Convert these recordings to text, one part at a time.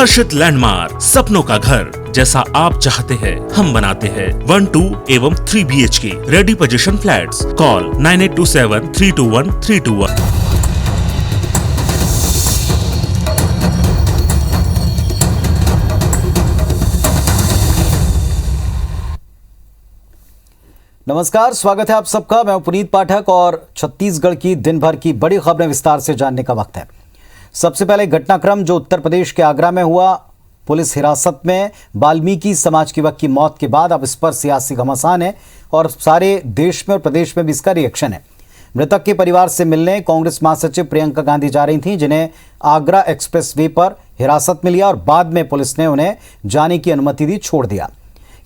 हर्षित landmark, सपनों का घर जैसा आप चाहते हैं हम बनाते हैं। 1, 2 एवं 3 BHK ready position flats. Call 9827321321। नमस्कार, स्वागत है आप सबका। मैं पुनीत पाठक और छत्तीसगढ़ की दिन भर की बड़ी खबरें विस्तार से जानने का वक्त है। सबसे पहले घटनाक्रम जो उत्तर प्रदेश के आगरा में हुआ। पुलिस हिरासत में वाल्मीकि समाज के युवक की मौत के बाद अब इस पर सियासी घमासान है और सारे देश में और प्रदेश में भी इसका रिएक्शन है। मृतक के परिवार से मिलने कांग्रेस महासचिव प्रियंका गांधी जा रही थीं, जिन्हें आगरा एक्सप्रेस वे पर हिरासत में लिया और बाद में पुलिस ने उन्हें जाने की अनुमति दी, छोड़ दिया।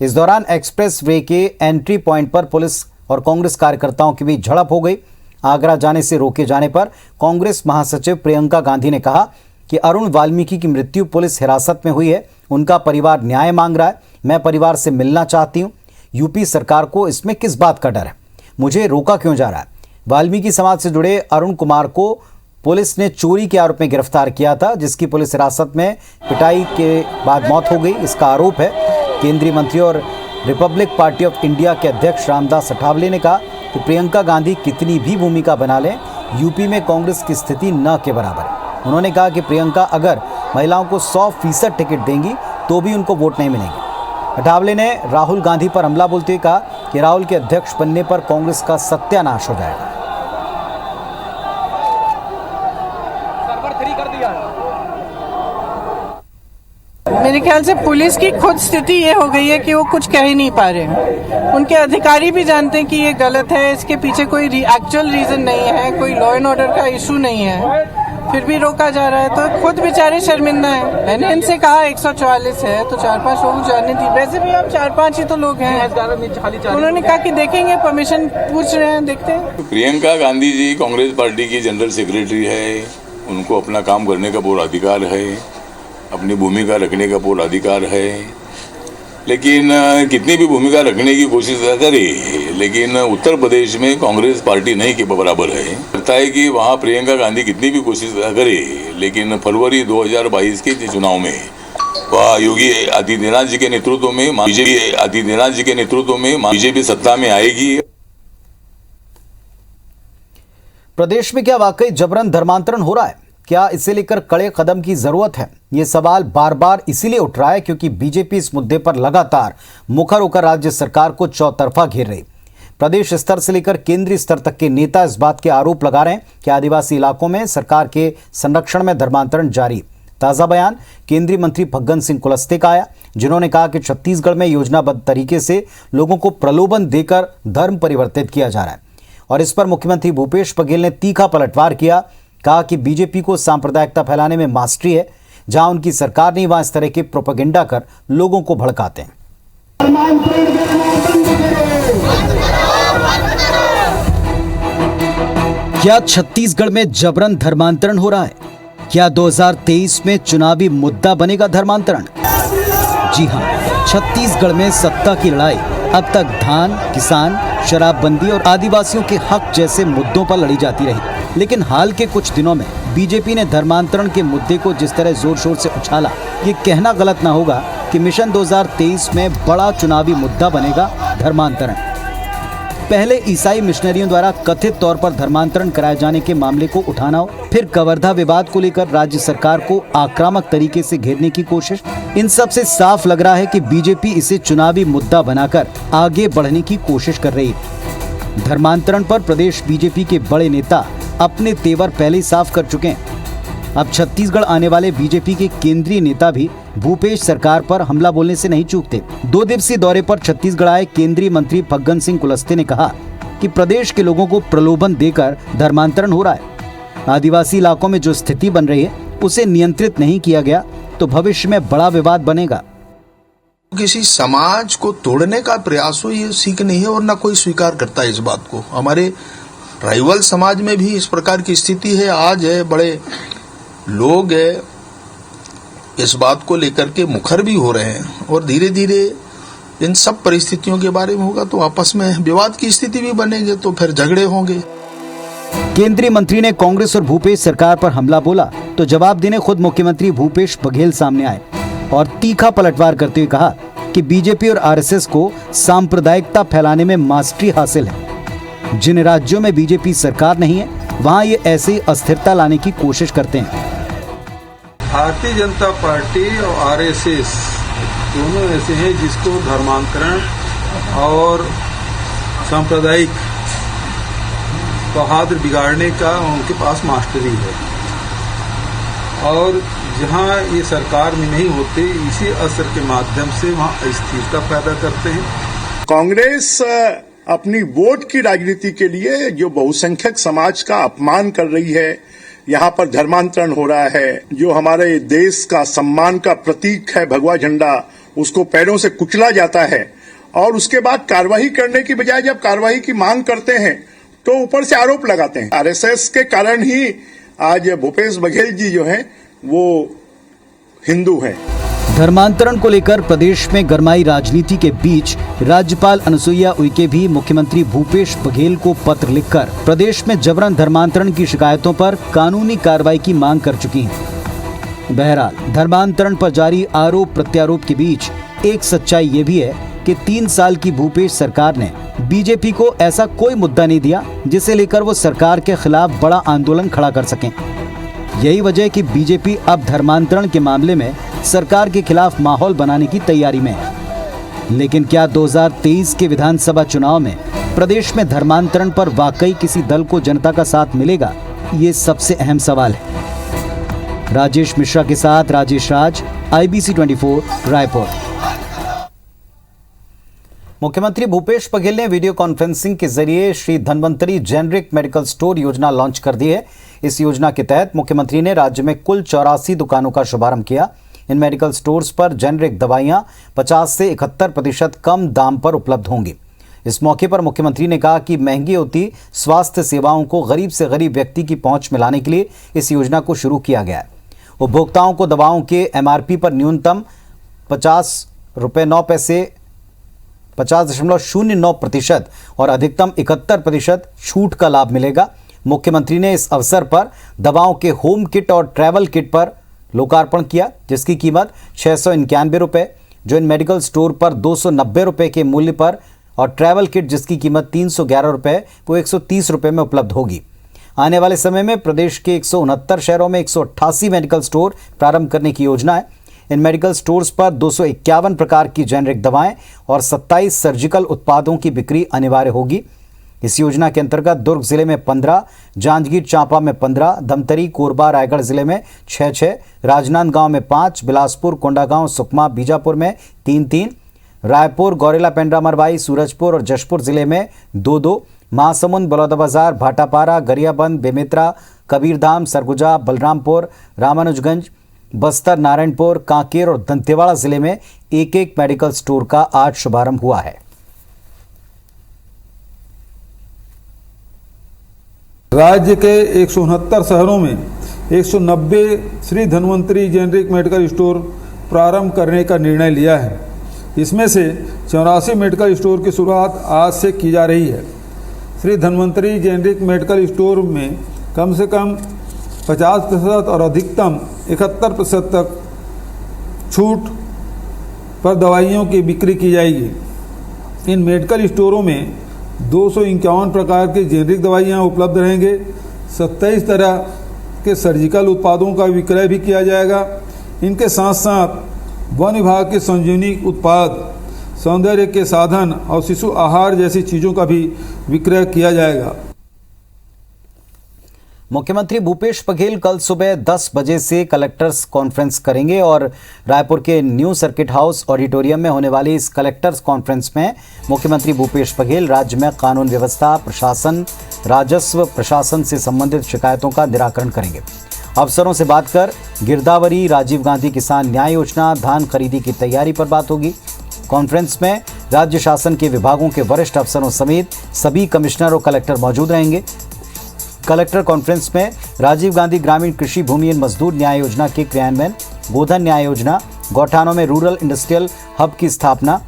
इस दौरान एक्सप्रेस वे के एंट्री पॉइंट पर पुलिस और कांग्रेस कार्यकर्ताओं के बीच झड़प हो गई। आगरा जाने से रोके जाने पर कांग्रेस महासचिव प्रियंका गांधी ने कहा कि अरुण वाल्मीकि की मृत्यु पुलिस हिरासत में हुई है, उनका परिवार न्याय मांग रहा है, मैं परिवार से मिलना चाहती हूं। यूपी सरकार को इसमें किस बात का डर है? मुझे रोका क्यों जा रहा है? वाल्मीकि समाज से जुड़े अरुण कुमार को पुलिस ने चोरी के आरोप में गिरफ्तार किया था, जिसकी पुलिस हिरासत में पिटाई के बाद मौत हो गई। इसका आरोप है। केंद्रीय मंत्री और रिपब्लिक पार्टी ऑफ इंडिया के अध्यक्ष रामदास अठावले ने कहा कि प्रियंका गांधी कितनी भी भूमिका बना लें, यूपी में कांग्रेस की स्थिति न के बराबर है। उन्होंने कहा कि प्रियंका अगर महिलाओं को 100% टिकट देंगी तो भी उनको वोट नहीं मिलेंगे। अठावले ने राहुल गांधी पर हमला बोलते हुए कहा कि राहुल के अध्यक्ष बनने पर कांग्रेस का सत्यानाश हो जाएगा। मेरे ख्याल से पुलिस की खुद स्थिति ये हो गई है कि वो कुछ कह ही नहीं पा रहे हैं। उनके अधिकारी भी जानते हैं कि ये गलत है, इसके पीछे कोई एक्चुअल रीजन नहीं है, कोई लॉ एंड ऑर्डर का इशू नहीं है, फिर भी रोका जा रहा है। तो खुद बेचारे शर्मिंदा है। मैंने इनसे कहा 144 है तो 4-5 लोग जाने दी, वैसे भी अब 4-5 ही तो लोग हैं। उन्होंने कहा कि देखेंगे, परमिशन पूछ रहे हैं, देखते हैं। प्रियंका गांधी जी कांग्रेस पार्टी की जनरल सेक्रेटरी है, उनको अपना काम करने का पूरा अधिकार है, अपनी भूमिका रखने का पूरा अधिकार है। लेकिन कितनी भी भूमिका रखने की कोशिश करे, लेकिन उत्तर प्रदेश में कांग्रेस पार्टी नहीं के बराबर है। लगता है कि वहाँ प्रियंका गांधी कितनी भी कोशिश करे, लेकिन फरवरी 2022 के चुनाव में वह योगी आदित्यनाथ जी के नेतृत्व में बीजेपी सत्ता में आएगी। प्रदेश में क्या वाकई जबरन धर्मांतरण हो रहा है? क्या इसे लेकर कड़े कदम की जरूरत है? ये सवाल बार बार इसीलिए उठ रहा है क्योंकि बीजेपी इस मुद्दे पर लगातार मुखर होकर राज्य सरकार को चौतरफा घेर रही। प्रदेश स्तर से लेकर केंद्रीय स्तर तक के नेता इस बात के आरोप लगा रहे हैं कि आदिवासी इलाकों में सरकार के संरक्षण में धर्मांतरण जारी। ताजा बयान केंद्रीय मंत्री फग्गन सिंह कुलस्ते का आया, जिन्होंने कहा कि छत्तीसगढ़ में योजनाबद्ध तरीके से लोगों को प्रलोभन देकर धर्म परिवर्तित किया जा रहा है और इस पर मुख्यमंत्री भूपेश बघेल ने तीखा पलटवार किया। कहा कि बीजेपी को सांप्रदायिकता फैलाने में मास्टरी है, जहां उनकी सरकार नहीं वहां इस तरह के प्रोपेगेंडा कर लोगों को भड़काते हैं। क्या छत्तीसगढ़ में जबरन धर्मांतरण हो रहा है? क्या 2023 में चुनावी मुद्दा बनेगा धर्मांतरण? जी हां, छत्तीसगढ़ में सत्ता की लड़ाई अब तक धान, किसान, शराबबंदी और आदिवासियों के हक जैसे मुद्दों पर लड़ी जाती रही, लेकिन हाल के कुछ दिनों में बीजेपी ने धर्मांतरण के मुद्दे को जिस तरह जोर शोर से उछाला, ये कहना गलत ना होगा कि मिशन 2023 में बड़ा चुनावी मुद्दा बनेगा धर्मांतरण। पहले ईसाई मिशनरियों द्वारा कथित तौर पर धर्मांतरण कराए जाने के मामले को उठाना हो, फिर कवर्धा विवाद को लेकर राज्य सरकार को आक्रामक तरीके से घेरने की कोशिश, इन सब से साफ लग रहा है कि बीजेपी इसे चुनावी मुद्दा बनाकर आगे बढ़ने की कोशिश कर रही है। धर्मांतरण पर प्रदेश बीजेपी के बड़े नेता अपने तेवर पहले ही साफ कर चुके हैं। अब छत्तीसगढ़ आने वाले बीजेपी के केंद्रीय नेता भी भूपेश सरकार पर हमला बोलने से नहीं चूकते। 2 दिवसीय दौरे पर छत्तीसगढ़ आए केंद्रीय मंत्री फग्गन सिंह कुलस्ते ने कहा कि प्रदेश के लोगों को प्रलोभन देकर धर्मांतरण हो रहा है। आदिवासी इलाकों में जो स्थिति बन रही है उसे नियंत्रित नहीं किया गया तो भविष्य में बड़ा विवाद बनेगा। किसी समाज को तोड़ने का प्रयास हो, ये सीख नहीं है और न कोई स्वीकार करता है इस बात को। हमारे राइवल समाज में भी इस प्रकार की स्थिति है, आज है, बड़े लोग है इस बात को लेकर के मुखर भी हो रहे हैं और धीरे धीरे इन सब परिस्थितियों के बारे में होगा तो आपस में विवाद की स्थिति भी बनेगी, तो फिर झगड़े होंगे। केंद्रीय मंत्री ने कांग्रेस और भूपेश सरकार पर हमला बोला तो जवाब देने खुद मुख्यमंत्री भूपेश बघेल सामने आए और तीखा पलटवार करते हुए कहा कि बीजेपी और आरएसएस को सांप्रदायिकता फैलाने में मास्टरी हासिल है। जिन राज्यों में बीजेपी सरकार नहीं है वहां ये ऐसे ही अस्थिरता लाने की कोशिश करते हैं। भारतीय जनता पार्टी और आरएसएस दोनों ऐसे हैं जिसको धर्मांतरण और सांप्रदायिक सौहार्द बिगाड़ने का उनके पास मास्टरी है और जहां ये सरकार में नहीं होते इसी असर के माध्यम से वहां अस्थिरता पैदा करते हैं। कांग्रेस अपनी वोट की राजनीति के लिए जो बहुसंख्यक समाज का अपमान कर रही है, यहाँ पर धर्मांतरण हो रहा है, जो हमारे देश का सम्मान का प्रतीक है भगवा झंडा, उसको पैरों से कुचला जाता है और उसके बाद कार्रवाई करने की बजाय जब कार्रवाई की मांग करते हैं तो ऊपर से आरोप लगाते हैं। आरएसएस के कारण ही आज भूपेश बघेल जी जो हैं वो हिंदू हैं। धर्मांतरण को लेकर प्रदेश में गरमाई राजनीति के बीच राज्यपाल अनुसुईया उइके भी मुख्यमंत्री भूपेश बघेल को पत्र लिखकर प्रदेश में जबरन धर्मांतरण की शिकायतों पर कानूनी कार्रवाई की मांग कर चुकी हैं। बहरहाल धर्मांतरण पर जारी आरोप प्रत्यारोप के बीच एक सच्चाई ये भी है कि 3 साल की भूपेश सरकार ने बीजेपी को ऐसा कोई मुद्दा नहीं दिया जिसे लेकर वो सरकार के खिलाफ बड़ा आंदोलन खड़ा कर सकें। यही वजह है कि बीजेपी अब धर्मांतरण के मामले में सरकार के खिलाफ माहौल बनाने की तैयारी में है। लेकिन क्या 2023 के विधानसभा चुनाव में प्रदेश में धर्मांतरण पर वाकई किसी दल को जनता का साथ मिलेगा? ये सबसे अहम सवाल है। राजेश मिश्रा के साथ राजेश राज, IBC 24, रायपुर। मुख्यमंत्री भूपेश बघेल ने वीडियो कॉन्फ्रेंसिंग के जरिए Shri Dhanvantari generic medical store योजना लॉन्च कर दी है। इस योजना के तहत मुख्यमंत्री ने राज्य में कुल 84 दुकानों का शुभारंभ किया। इन मेडिकल स्टोर्स पर जेनरिक दवाइयां 50 से 71% कम दाम पर उपलब्ध होंगी। इस मौके पर मुख्यमंत्री ने कहा कि महंगी होती स्वास्थ्य सेवाओं को गरीब से गरीब व्यक्ति की पहुंच में लाने के लिए इस योजना को शुरू किया गया है। उपभोक्ताओं को दवाओं के MRP पर न्यूनतम 50.09% और अधिकतम 71% छूट का लाभ मिलेगा। मुख्यमंत्री ने इस अवसर पर दवाओं के होम किट और ट्रैवल किट पर लोकार्पण किया, जिसकी कीमत 691 रुपये, जो इन मेडिकल स्टोर पर 290 रुपये के मूल्य पर, और ट्रैवल किट जिसकी कीमत 311 रुपये वो 130 रुपये में उपलब्ध होगी। आने वाले समय में प्रदेश के 169 शहरों में 188 मेडिकल स्टोर प्रारंभ करने की योजना है। इन मेडिकल स्टोर्स पर 251 प्रकार की जेनरिक दवाएं और 27 सर्जिकल उत्पादों की बिक्री अनिवार्य होगी। इस योजना के अंतर्गत दुर्ग जिले में 15, जांजगीर चांपा में 15, धमतरी, कोरबा, रायगढ़ जिले में 6, राजनांदगांव में 5, बिलासपुर, कोंडागांव, सुकमा, बीजापुर में 3, रायपुर, गौरेला, पेंड्रा मरवाई, सूरजपुर और जशपुर जिले में 2, महासमुंद, बलौदाबाजार, भाटापारा, गरियाबंद, बेमेतरा, कबीरधाम, सरगुजा, बलरामपुर, रामानुजगंज, बस्तर, नारायणपुर, कांकेर और दंतेवाड़ा जिले में 1 मेडिकल स्टोर का आज शुभारंभ हुआ है। राज्य के 169 शहरों में 190 Shri Dhanvantari generic medical store प्रारंभ करने का निर्णय लिया है। इसमें से 84 मेडिकल स्टोर की शुरुआत आज से की जा रही है। Shri Dhanvantari generic medical store में कम से कम 50% और अधिकतम 71% तक छूट पर दवाइयों की बिक्री की जाएगी। इन मेडिकल स्टोरों में 251 प्रकार की जेनरिक दवाइयाँ उपलब्ध रहेंगे। 27 तरह के सर्जिकल उत्पादों का विक्रय भी किया जाएगा। इनके साथ साथ वन विभाग के संजीवनी उत्पाद, सौंदर्य के साधन और शिशु आहार जैसी चीज़ों का भी विक्रय किया जाएगा। मुख्यमंत्री भूपेश बघेल कल सुबह 10 बजे से कलेक्टर्स कॉन्फ्रेंस करेंगे और रायपुर के न्यू सर्किट हाउस ऑडिटोरियम में होने वाली इस कलेक्टर्स कॉन्फ्रेंस में मुख्यमंत्री भूपेश बघेल राज्य में कानून व्यवस्था, प्रशासन, राजस्व प्रशासन से संबंधित शिकायतों का निराकरण करेंगे। अफसरों से बात कर गिरदावरी, राजीव गांधी किसान न्याय योजना, धान खरीदी की तैयारी पर बात होगी। कॉन्फ्रेंस में राज्य शासन के विभागों के वरिष्ठ अफसरों समेत सभी कमिश्नर और कलेक्टर मौजूद रहेंगे। कलेक्टर कॉन्फ्रेंस में राजीव गांधी ग्रामीण कृषि भूमिहीन मजदूर न्याय योजना के क्रियान्वयन, गोधन न्याय योजना, गौठानों में रूरल इंडस्ट्रियल हब की स्थापना,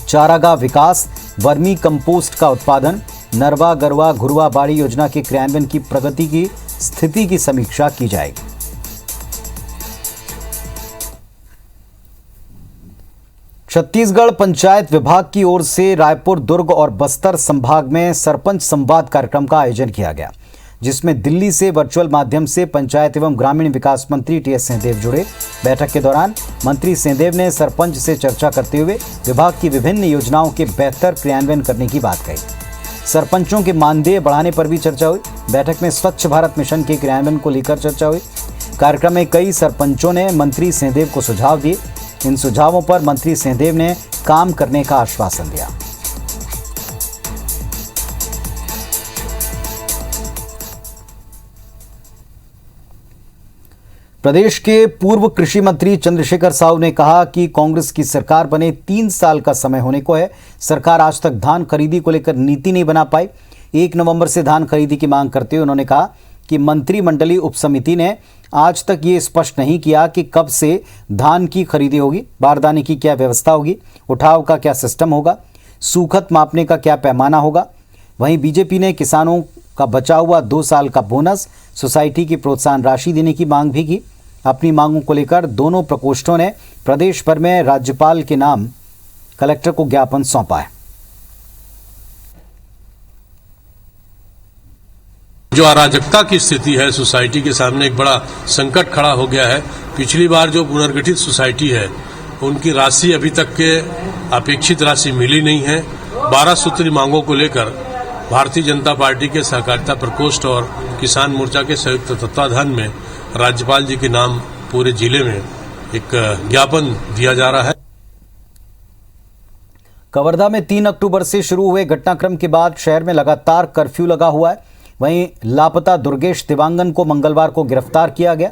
चारागाह विकास, वर्मी कंपोस्ट का उत्पादन, नरवा, गरवा, घुरवा बाड़ी योजना के क्रियान्वयन की प्रगति की स्थिति की समीक्षा की जाएगी। छत्तीसगढ़ पंचायत विभाग की ओर से रायपुर, दुर्ग और बस्तर संभाग में सरपंच संवाद कार्यक्रम का आयोजन किया गया, जिसमें दिल्ली से वर्चुअल माध्यम से पंचायत एवं ग्रामीण विकास मंत्री टीएस सिंहदेव जुड़े। बैठक के दौरान मंत्री सिंहदेव ने सरपंच से चर्चा करते हुए विभाग की विभिन्न योजनाओं के बेहतर क्रियान्वयन करने की बात कही। सरपंचों के मानदेय बढ़ाने पर भी चर्चा हुई। बैठक में स्वच्छ भारत मिशन के क्रियान्वयन को लेकर चर्चा हुई। कार्यक्रम में कई सरपंचों ने मंत्री सिंहदेव को सुझाव दिए। इन सुझावों पर मंत्री सिंहदेव ने काम करने का आश्वासन दिया। प्रदेश के पूर्व कृषि मंत्री चंद्रशेखर साहू ने कहा कि कांग्रेस की सरकार बने 3 साल का समय होने को है। सरकार आज तक धान खरीदी को लेकर नीति नहीं बना पाई। 1 नवंबर से धान खरीदी की मांग करते हुए उन्होंने कहा कि मंत्रिमंडलीय उपसमिति ने आज तक ये स्पष्ट नहीं किया कि कब से धान की खरीदी होगी, बारदाने की क्या व्यवस्था होगी, उठाव का क्या सिस्टम होगा, सूखत मापने का क्या पैमाना होगा। वहीं बीजेपी ने किसानों का बचा हुआ 2 साल का बोनस, सोसाइटी की प्रोत्साहन राशि देने की मांग भी की। अपनी मांगों को लेकर दोनों प्रकोष्ठों ने प्रदेश भर में राज्यपाल के नाम कलेक्टर को ज्ञापन सौंपा है। जो अराजकता की स्थिति है, सोसाइटी के सामने एक बड़ा संकट खड़ा हो गया है। पिछली बार जो पुनर्गठित सोसाइटी है उनकी राशि अभी तक के अपेक्षित राशि मिली नहीं है। 12 सूत्री मांगों को लेकर भारतीय जनता पार्टी के सहकारिता प्रकोष्ठ और किसान मोर्चा के संयुक्त तत्वाधान में राज्यपाल जी के नाम पूरे जिले में एक ज्ञापन दिया जा रहा है। कवर्धा में 3 अक्टूबर से शुरू हुए घटनाक्रम के बाद शहर में लगातार कर्फ्यू लगा हुआ है। वहीं लापता दुर्गेश दिवांगन को मंगलवार को गिरफ्तार किया गया।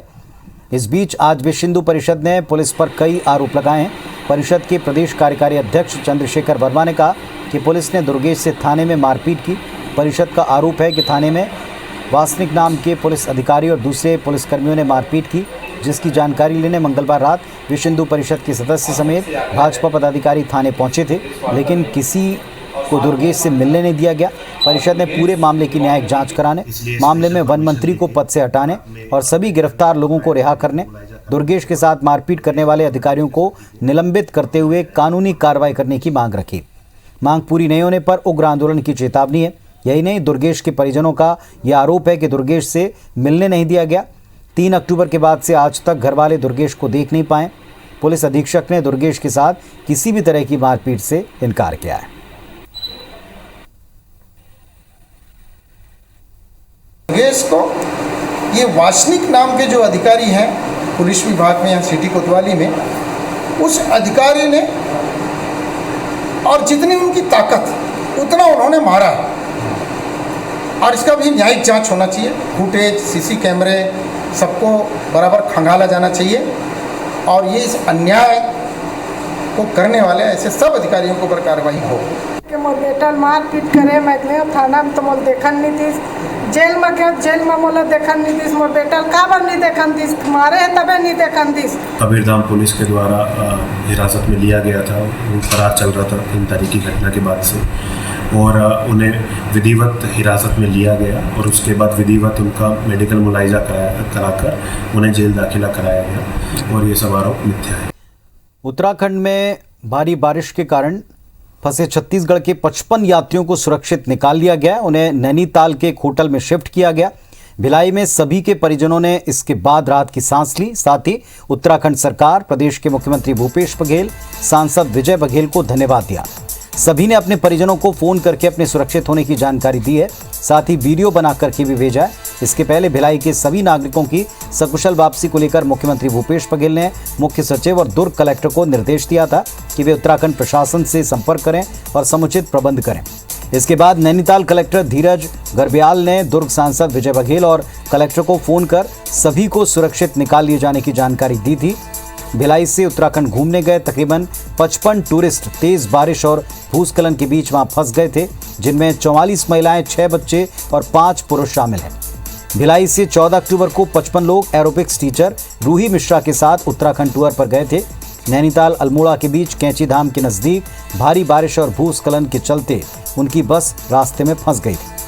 इस बीच आज विश्व हिंदू परिषद ने पुलिस पर कई आरोप लगाए हैं। परिषद के प्रदेश कार्यकारी अध्यक्ष चंद्रशेखर वर्मा ने कहा कि पुलिस ने दुर्गेश से थाने में मारपीट की। परिषद का आरोप है कि थाने में वासनिक नाम के पुलिस अधिकारी और दूसरे पुलिसकर्मियों ने मारपीट की, जिसकी जानकारी लेने मंगलवार रात विश्व हिंदू परिषद के सदस्य समेत भाजपा पदाधिकारी थाने पहुंचे थे, लेकिन किसी को दुर्गेश से मिलने नहीं दिया गया। परिषद ने पूरे मामले की न्यायिक जांच कराने, मामले में वन मंत्री को पद से हटाने और सभी गिरफ्तार लोगों को रिहा करने, दुर्गेश के साथ मारपीट करने वाले अधिकारियों को निलंबित करते हुए कानूनी कार्रवाई करने की मांग रखी। मांग पूरी नहीं होने पर उग्र आंदोलन की चेतावनी है। यही नहीं, दुर्गेश के परिजनों का यह आरोप है कि दुर्गेश से मिलने नहीं दिया गया। 3 अक्टूबर के बाद से आज तक घर वाले दुर्गेश को देख नहीं पाए। पुलिस अधीक्षक ने दुर्गेश के साथ किसी भी तरह की मारपीट से इनकार किया है। दुर्गेश को ये वासनिक नाम के जो अधिकारी हैं पुलिस विभाग में या सिटी कोतवाली में, उस अधिकारी ने और जितनी उनकी ताकत उतना उन्होंने मारा है और इसका भी न्यायिक जांच होना चाहिए। फुटेज, सीसी कैमरे सबको बराबर खंगाला जाना चाहिए और ये इस अन्याय को करने वाले ऐसे सब अधिकारियों के ऊपर कार्रवाई हो। कि मोर बेटा मारपीट करे, मैं गया थाना में तो मोल देखन नहीं थी, जेल में गया, जेल में मोला देखन नहीं थी, मोर बेटा काबर नहीं देखन थी, मारे है तबे नहीं देखन थी। कबीरधाम पुलिस के द्वारा हिरासत में लिया गया था। वो फरार चल रहा था 3 तारीख की घटना के बाद से, और उन्हें विधिवत हिरासत में लिया गया और उसके बाद विधिवत उनका मेडिकल मुलायजा कराकर उन्हें जेल दाखिला कराया गया और ये सब आरोप मिथ्या है। उत्तराखंड में भारी बारिश के कारण फंसे छत्तीसगढ़ के 55 यात्रियों को सुरक्षित निकाल लिया गया। उन्हें नैनीताल के एक होटल में शिफ्ट किया गया। भिलाई में सभी के परिजनों ने इसके बाद राहत की सांस ली। साथ ही उत्तराखंड सरकार, प्रदेश के मुख्यमंत्री भूपेश बघेल, सांसद विजय बघेल को धन्यवाद दिया। सभी ने अपने परिजनों को फोन करके अपने सुरक्षित होने की जानकारी दी है। साथ ही वीडियो बना करके भी भेजा है। इसके पहले भिलाई के सभी नागरिकों की सकुशल वापसी को लेकर मुख्यमंत्री भूपेश बघेल ने मुख्य सचिव और दुर्ग कलेक्टर को निर्देश दिया था कि वे उत्तराखंड प्रशासन से संपर्क करें और समुचित प्रबंध करें। इसके बाद नैनीताल कलेक्टर धीरज गर्ब्याल ने दुर्ग सांसद विजय बघेल और कलेक्टर को फोन कर सभी को सुरक्षित निकाल लिए जाने की जानकारी दी थी। भिलाई से उत्तराखंड घूमने गए तकरीबन 55 टूरिस्ट तेज बारिश और भूस्खलन के बीच वहां फंस गए थे, जिनमें 44 महिलाएं, 6 बच्चे और 5 पुरुष शामिल हैं। भिलाई से 14 अक्टूबर को 55 लोग एरोबिक्स टीचर रूही मिश्रा के साथ उत्तराखंड टूर पर गए थे। नैनीताल अल्मोड़ा के बीच कैंची धाम के नजदीक भारी बारिश और भूस्खलन के चलते उनकी बस रास्ते में फंस गई थी।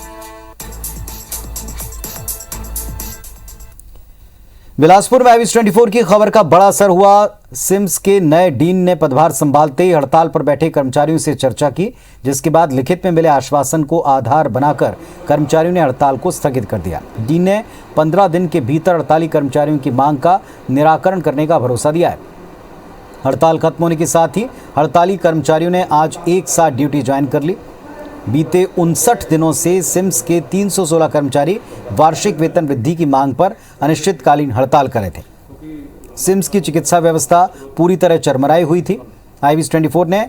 बिलासपुर में IBS24 की खबर का बड़ा असर हुआ। सिम्स के नए डीन ने पदभार संभालते ही हड़ताल पर बैठे कर्मचारियों से चर्चा की, जिसके बाद लिखित में मिले आश्वासन को आधार बनाकर कर्मचारियों ने हड़ताल को स्थगित कर दिया। डीन ने 15 दिन के भीतर हड़ताली कर्मचारियों की मांग का निराकरण करने का भरोसा दिया है। हड़ताल खत्म होने के साथ ही हड़ताली कर्मचारियों ने आज एक साथ ड्यूटी ज्वाइन कर ली। बीते 59 दिनों से सिम्स के 316 कर्मचारी वार्षिक वेतन वृद्धि की मांग पर अनिश्चितकालीन हड़ताल कर रहे थे। सिम्स की चिकित्सा व्यवस्था पूरी तरह चरमराई हुई थी। IBS24 ने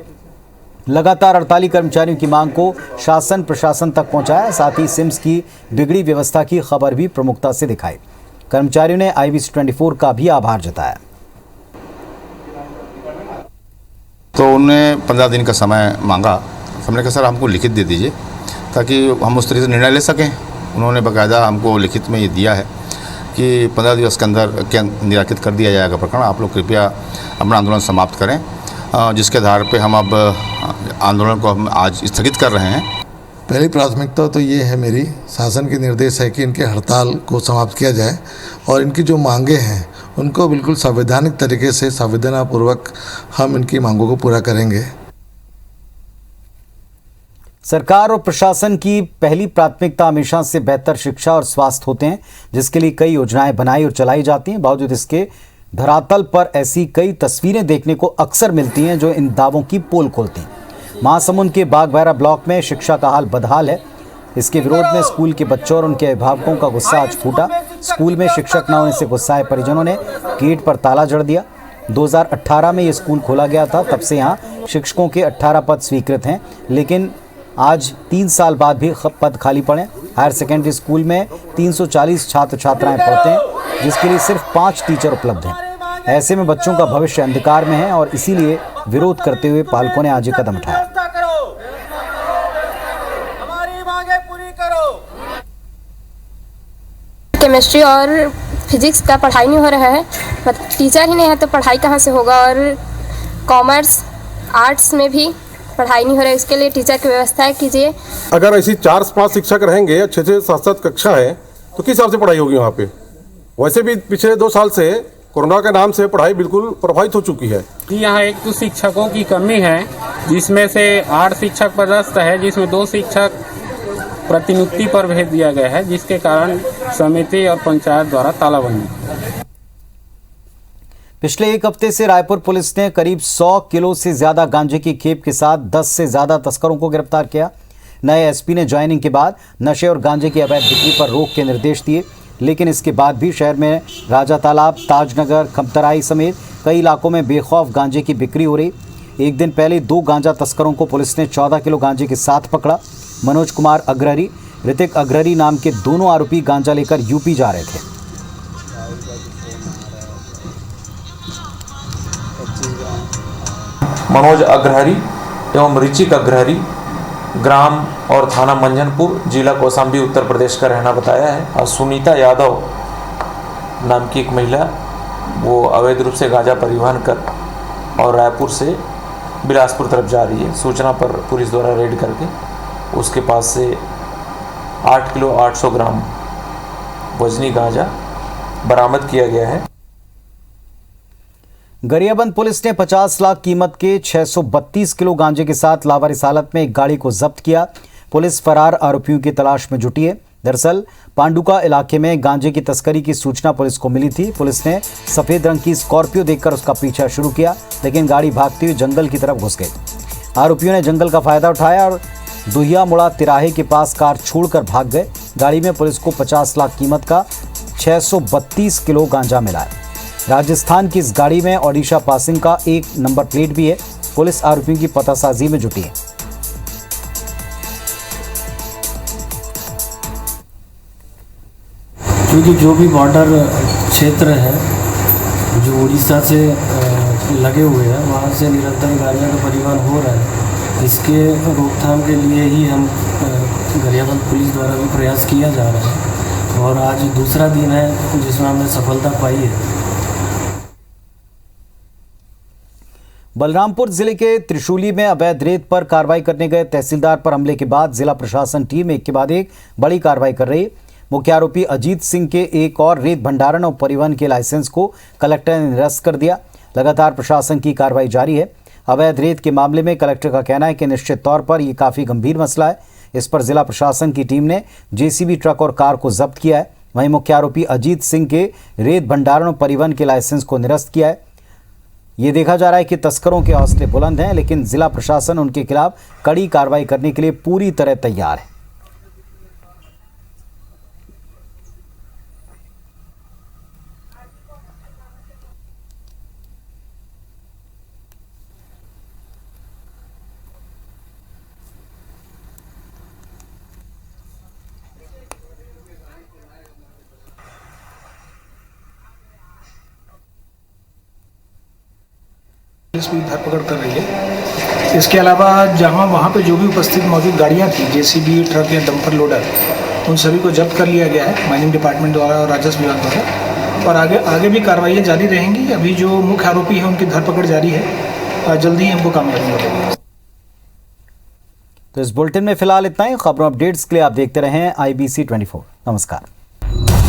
लगातार हड़ताली कर्मचारियों की मांग को शासन प्रशासन तक पहुंचाया। साथ ही सिम्स की बिगड़ी व्यवस्था की खबर भी प्रमुखता से दिखाई। कर्मचारियों ने IBS24 का भी आभार जताया। तो उन्होंने 15 दिन का समय मांगा। हमने कहा सर हमको लिखित दे दीजिए ताकि हम उस तरीके से निर्णय ले सकें। उन्होंने बाकायदा हमको लिखित में ये दिया है कि 15 दिवस के अंदर क्या निराकृत कर दिया जाएगा प्रकरण। आप लोग कृपया अपना आंदोलन समाप्त करें, जिसके आधार पे हम अब आंदोलन को हम आज स्थगित कर रहे हैं। पहली प्राथमिकता तो ये है, मेरी शासन के निर्देश है कि इनके हड़ताल को समाप्त किया जाए और इनकी जो मांगे हैं उनको बिल्कुल संवैधानिक तरीके से संवेदनापूर्वक हम इनकी मांगों को पूरा करेंगे। सरकार और प्रशासन की पहली प्राथमिकता हमेशा से बेहतर शिक्षा और स्वास्थ्य होते हैं, जिसके लिए कई योजनाएं बनाई और चलाई जाती हैं। बावजूद इसके धरातल पर ऐसी कई तस्वीरें देखने को अक्सर मिलती हैं जो इन दावों की पोल खोलती हैं। महासमुंद के बागबाहरा ब्लॉक में शिक्षा का हाल बदहाल है। इसके विरोध में स्कूल के बच्चों और उनके अभिभावकों का गुस्सा आज फूटा। स्कूल में शिक्षक न होने से गुस्साए परिजनों ने गेट पर ताला जड़ दिया। 2018 में ये स्कूल खोला गया था, तब से यहाँ शिक्षकों के 18 पद स्वीकृत हैं, लेकिन आज 3 साल बाद भी पद खाली पड़े। हायर सेकेंडरी स्कूल में 340 छात्र छात्राएं पढ़ते हैं, जिसके लिए सिर्फ 5 टीचर उपलब्ध हैं। ऐसे में बच्चों का भविष्य अंधकार में है और इसीलिए विरोध करते हुए पालकों ने आज ये कदम उठाया। केमिस्ट्री और फिजिक्स का पढ़ाई नहीं हो रहा है, टीचर ही नहीं है तो पढ़ाई कहाँ से होगा। और कॉमर्स आर्ट्स में भी पढ़ाई नहीं हो रहा है, इसके लिए टीचर की व्यवस्था कीजिए। अगर ऐसी 4-5 शिक्षक रहेंगे, अच्छे से 7-7 कक्षा है, तो किस हिसाब से पढ़ाई होगी वहाँ पे। वैसे भी पिछले 2 साल से कोरोना के नाम से पढ़ाई बिल्कुल प्रभावित हो चुकी है। यहाँ एक तो शिक्षकों की कमी है, जिसमें से 8 शिक्षक पदस्थ है, जिसमें 2 शिक्षक प्रतिनियुक्ति पर भेज दिया गया है, जिसके कारण समिति और पंचायत द्वारा तालाबंदी। पिछले एक हफ्ते से रायपुर पुलिस ने करीब 100 किलो से ज्यादा गांजे की खेप के साथ 10 से ज्यादा तस्करों को गिरफ्तार किया। नए एसपी ने ज्वाइनिंग के बाद नशे और गांजे की अवैध बिक्री पर रोक के निर्देश दिए, लेकिन इसके बाद भी शहर में राजा तालाब, ताजनगर, खमतराई समेत कई इलाकों में बेखौफ गांजे की बिक्री हो रही। एक दिन पहले 2 गांजा तस्करों को पुलिस ने 14 किलो गांजे के साथ पकड़ा। मनोज कुमार अग्रहरी, ऋतिक अग्रहरी नाम के दोनों आरोपी गांजा लेकर यूपी जा रहे थे। मनोज अग्रहरी एवं ऋचिक अग्रहरी ग्राम और थाना मंझनपुर, जिला कौशाम्बी, उत्तर प्रदेश का रहना बताया है। और सुनीता यादव नाम की एक महिला, वो अवैध रूप से गांजा परिवहन कर और रायपुर से बिलासपुर तरफ जा रही है। सूचना पर पुलिस द्वारा रेड करके उसके पास से 8 किलो 800 ग्राम वजनी गांजा बरामद किया गया है। गरियाबंद पुलिस ने 50 लाख कीमत के 632 किलो गांजे के साथ लावारिस हालत में एक गाड़ी को जब्त किया। पुलिस फरार आरोपियों की तलाश में जुटी है। दरअसल पांडुका इलाके में गांजे की तस्करी की सूचना पुलिस को मिली थी। पुलिस ने सफेद रंग की स्कॉर्पियो देखकर उसका पीछा शुरू किया, लेकिन गाड़ी भागती हुई जंगल की तरफ घुस गई। आरोपियों ने जंगल का फायदा उठाया और दुहिया मुड़ा तिराहे के पास कार छोड़कर भाग गए। गाड़ी में पुलिस को 50 लाख कीमत का 632 किलो गांजा मिला है। राजस्थान की इस गाड़ी में ओडिशा पासिंग का एक नंबर प्लेट भी है। पुलिस आरोपियों की पतासाजी में जुटी है। क्योंकि जो भी बॉर्डर क्षेत्र है जो उड़ीसा से लगे हुए हैं, वहाँ से निरंतर गांजा का परिवहन हो रहा है। इसके रोकथाम के लिए ही हम गरियाबंद पुलिस द्वारा भी प्रयास किया जा रहा है और आज दूसरा दिन है जिसमें हमने सफलता पाई है। बलरामपुर जिले के त्रिशूली में अवैध रेत पर कार्रवाई करने गए तहसीलदार पर हमले के बाद जिला प्रशासन टीम एक के बाद एक बड़ी कार्रवाई कर रही है। मुख्य आरोपी अजीत सिंह के एक और रेत भंडारण और परिवहन के लाइसेंस को कलेक्टर ने निरस्त कर दिया। लगातार प्रशासन की कार्रवाई जारी है। अवैध रेत के मामले में कलेक्टर का कहना है कि निश्चित तौर पर यह काफी गंभीर मसला है। इस पर जिला प्रशासन की टीम ने जेसीबी ट्रक और कार को जब्त किया है। वहीं मुख्य आरोपी अजीत सिंह के रेत भंडारण और परिवहन के लाइसेंस को निरस्त किया है। ये देखा जा रहा है कि तस्करों के हौसले बुलंद हैं, लेकिन जिला प्रशासन उनके खिलाफ कड़ी कार्रवाई करने के लिए पूरी तरह तैयार है। पुलिस भी धरपकड़ कर रही है। इसके अलावा जहां वहां पे जो भी उपस्थित मौजूद गाड़ियां थी, जेसीबी, ट्रक या डंपर लोडर, उन सभी को जब्त कर लिया गया है माइनिंग डिपार्टमेंट द्वारा और राजस्व विभाग द्वारा। और आगे भी कार्रवाइयाँ जारी रहेंगी। अभी जो मुख्य आरोपी है उनकी धरपकड़ जारी है, जल्दी ही हमको कामयाबी मिलेगी। तो इस बुलेटिन में फिलहाल इतना ही। खबरों अपडेट्स के लिए आप देखते रहें IBC 24। नमस्कार।